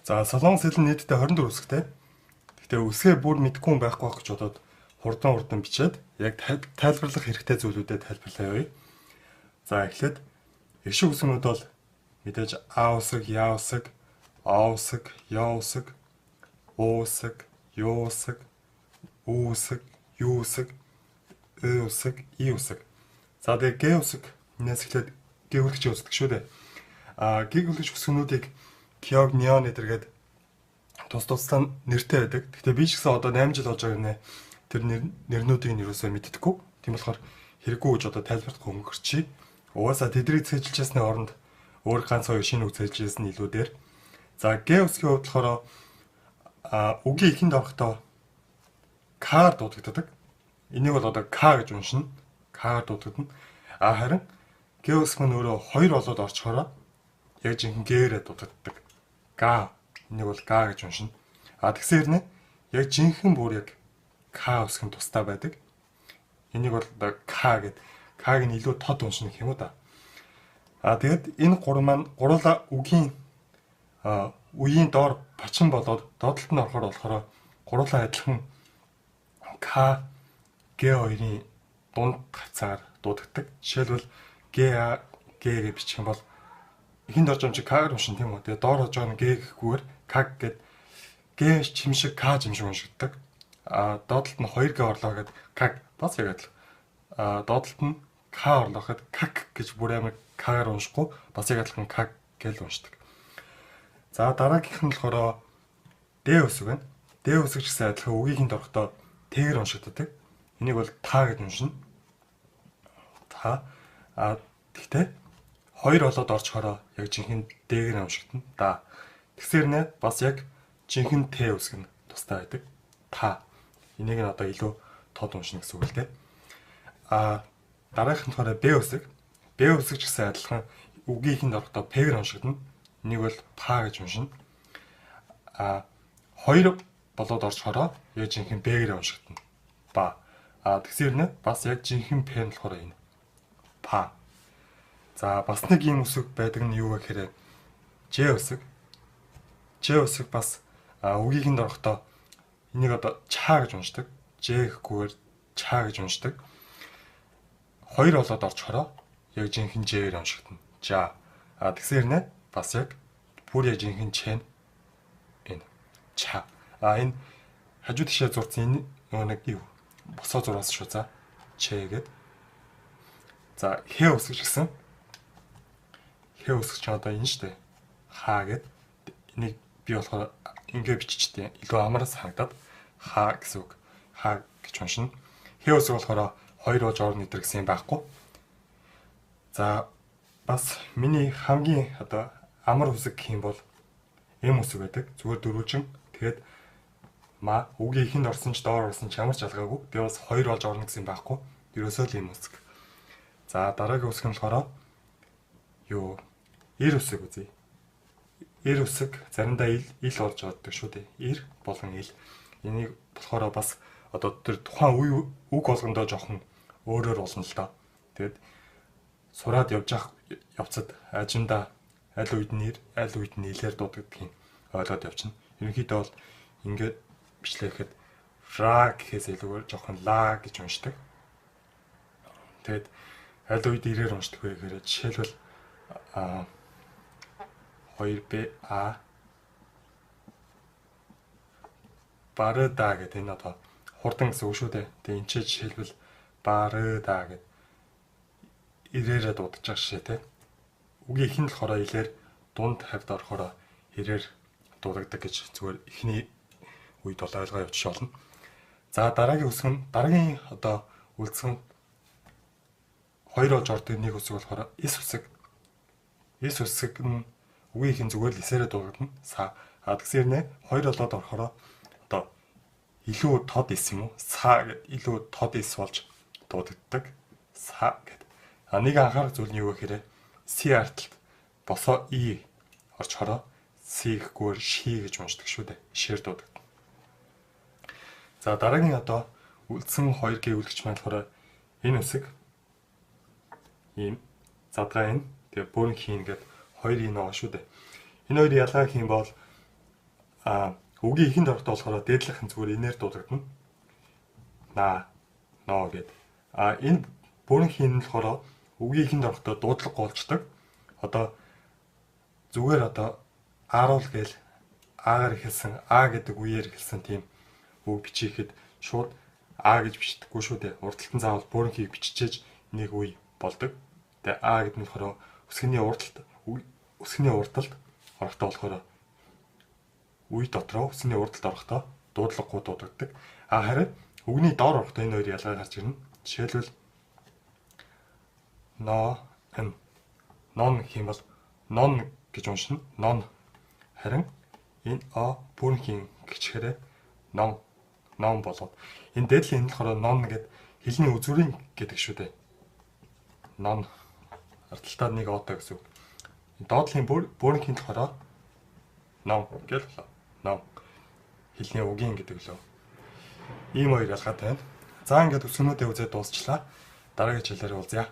За Солонгос хэл нь нийтдээ 24 үсэгтэй. Гэхдээ үсгээ бүр мэдгүй хүн байхгүй байх гэж бодоод хурдан бичээд яг тайлбарлах хэрэгтэй зүйлүүдэд тайлбарлаа явъя. За эхлээд эшиг үсгнүүд бол мэдээж А үсэг, Я үсэг, О үсэг, Ё үсэг, У үсэг, Ю үсэг, У үсэг, Ю үсэг, Э үсэг, И үсэг. За тэгээ Г үсэг нээс эхлээд гэгүүлэгч үсдэг шүү дээ. Гэгүүлэгч үсгнүүдийг Кёг, Неон эдэргээд тусдаа нэртэй байдаг. Гэхдээ би ч гэсэн одоо 8 жил болж байгаа нэ тэр нэрнүүдийг нь юусоо мэддэггүй. Тийм болохоор хэрэггүй гэж одоо тайлбарлах өнгөрчий. Угаасаа тэдрийг цээжилжсэний оронд өөр ганц хоёр шинэ үг цээжилжсэн нь илүү дээр. За Г үсгийн хувьд болохоор үгийн ихэнд орохдоо К-аар дуудагддаг. Энийг бол одоо К гэж уншина. К-аар дуудагдана. Харин Г үсг нь өөрөө хоёр болоод орчхороо яг жинхэнэ Г-ээр дуудагддаг. Га. Энийг бол Га гэж уншина. Тэгсээр нэ яг жинхэнэ бүр яг К үсгэн тустай байдаг. Энийг бол К гэдэг. К-г нь илүү тод уншина гэх юм уу да. Тэгээд энэ гурлаа үгийн үеийн доор бачин болоод доотлолт нь орохоор болохоор гурлаа адилхан К, Г хоёрын дунд хавцаар дуудагддаг. Жишээлбэл ГА, Г гэж бичих юм бол ихэнд орж байгаа К-гаар уншин тийм үү. Тэгээ доор орж байгаа нь Г гэхгүйгээр К гэд Г чимшиг К чимшиг уншигддаг. Доотлолт нь 2Г орлоо гэд К бас яг адил. Доотлолт нь К орлоход К гэж бүр амар К-гаар уншихгүй бас яг адилхан К гэж уншдаг. За дараагийнх нь болохоор Д үсэг байна. Д үсэг ч гэсэн адилхан үгийн ихэнд орохдоо Т-гээр уншигддаг. Энийг бол та гэж уншина. Та. Тэгтээ хоёр болоод орчхороо яг жинхэнэ Д-гээр уншигдана. Да. Тэгсээр нэ бас яг жинхэнэ Т үсэг нь тустай байдаг. Та. Энийг нь одоо илүү тод уншина гэсэн үг л дээ. Дараагийнх нь болохоор Б үсэг. Б үсэг ч гэсэн адилхан үгийн ихэнд орохдоо П-гээр уншигдана. Энийг бол па гэж уншина. Хоёр болоод орчхороо яг жинхэнэ Б-гээр уншигдана. Ба. Тэгсээр нэ бас яг жинхэнэ П нь болохоор энэ. Па. За бас нэг юм үсэг байдаг нь юу гэхээр Ж үсэг. Ж үсэг бас үгийн ихэнд орохдоо энийг одоо чаа гэж уншдаг. Ж гэхгүйгээр чаа гэж уншдаг. Хоёр болоод орчхороо яг жинхэнэ Ж-ээр уншигдана. Жа. Тэгсээр нэ бас яг бүр яг жинхэнэ Ч нь энэ. Ча. Энэ хажуу тишээ зурцсан энэ нэг юу? Босоо зураас шүү за. Ч гэдэг. За Х үсэг гэсэн. Х үсэг ч одоо энэ штэ. Х гэд. Энийг би болохоор ингээ биччихтэй. Илүү амар санагдаад Х гэсэн үг. Х гэж уншина. Х үсэг болохоор хоёр болж орно идэр гэсэн юм байхгүй. За бас миний хамгийн одоо амар үсэг гэх юм бол М үсэг байдаг. Зүгээр дөрвөлжин. Тэгээд үгийн ихэнд орсон ч доор орсон ч ямар ч алгаагүй. Тэгээ бас хоёр болж орно гэсэн юм байхгүй. Ерөөсөө л М үсэг. За дараагийн үсэг нь болохоор юу? Эр үсэг үзье. Эр үсэг заримдаа ил болж ордог шүү дээ. Эр болон ил. Энийг болохоор бас одоо тэр тухайн үг болгондоо жоохон өөрөөр болно л доо. Тэгээд сураад явцад ажимдаа аль үед нь ир, аль үед нь илээр дуудагдгийг ойлгоод явчихна. Ерөнхийдөө бол ингээд бичлэхэд ра гэхээс илүүгээр жоохон ла гэж уншдаг. Тэгээд аль үед ирээр уншдаг вэ гэхээр жишээлбэл 2Б барыда гэдэг энэ одоо хурдан гэсэн үг шүү дээ. Тэгээ энэ ч жишээлбэл барыда гэдэг ирээрээ дуудаж байгаа шээ те. Үгийн ихэнд болохоор илээр дунд хавьд орохоор ирээр дуудагддаг гэж зүгээр эхний үед бол ойлгоо явчих болно. За дараагийн үсэг нь дараагийн одоо үлдсэн хоёр болж ордог нэг үсэг болохоор эс үсэг. Эс үсэг нь үгийн ихэнд зүгээр л эсээрээ дуудагдана. Тэгсээр нэ хоёр болоод орохоор одоо илүү тод эс юм уу? Са гэдэг илүү тод эс болж дуудагддаг. Са гэдэг. Нэг анхаарах зүйл нь юу гэхээр С арталт босоо И орчхороо С гэхгүйгээр ши гэж уншдаг шүү дээ. Шээр дуудагдана. За дараагийн одоо үлдсэн 2Г үлгч маань болохоор энэ үсэг ийм задгаа энэ тэгээ бөөнх хийн гэдэг хоёр энэ байгаа шүү дээ. Энэ хоёрын ялгаа гэх юм бол Үгийн ихэнд орохтой болохоор дээдлийнхэн зүгээр инээр дуудагдана. На, но гэд. Энэ буурынхийн нь болохоор үгийн ихэнд орохтой дуудлага голждог. Одоо зүгээр одоо ааруул гээл аагаар ихэлсэн а гэдэг үеэр ихэлсэн тийм үг бичихэд шууд а гэж бичдэггүй шүү дээ. Урдталтан заавал буурынхийг биччихээж нэг үе болдог. Тэгээ а гэдэг нь болохоор үсгэний урдталд орохтой болохоор үе дотроо үсгэний урдталд орохдоо дуудлагагүй дуудагддаг. Харин үгний доор орохдоо энэ хоёр ялгаа гарч ирнэ. Жишээлбэл нон гэх юм бол нон гэж уншина. Нон. Харин энэ буурынхийн гिचхээрээ ном болоод энэ дээдлийн энэ болохоор нон гэд хэлний үзүүрийн гэдэг шүү дээ. Нон ардталтаа нэг отой гэсэн үг. Доотлын буурынхийн болохоор ном гэл ном хэлний үгийн гэдэг лөө. Ийм хоёр ялгаатай байна. За ингээд өсгөнүүдээ үзээд дуусчлаа. Дараагийн хичээлээр уулзъя.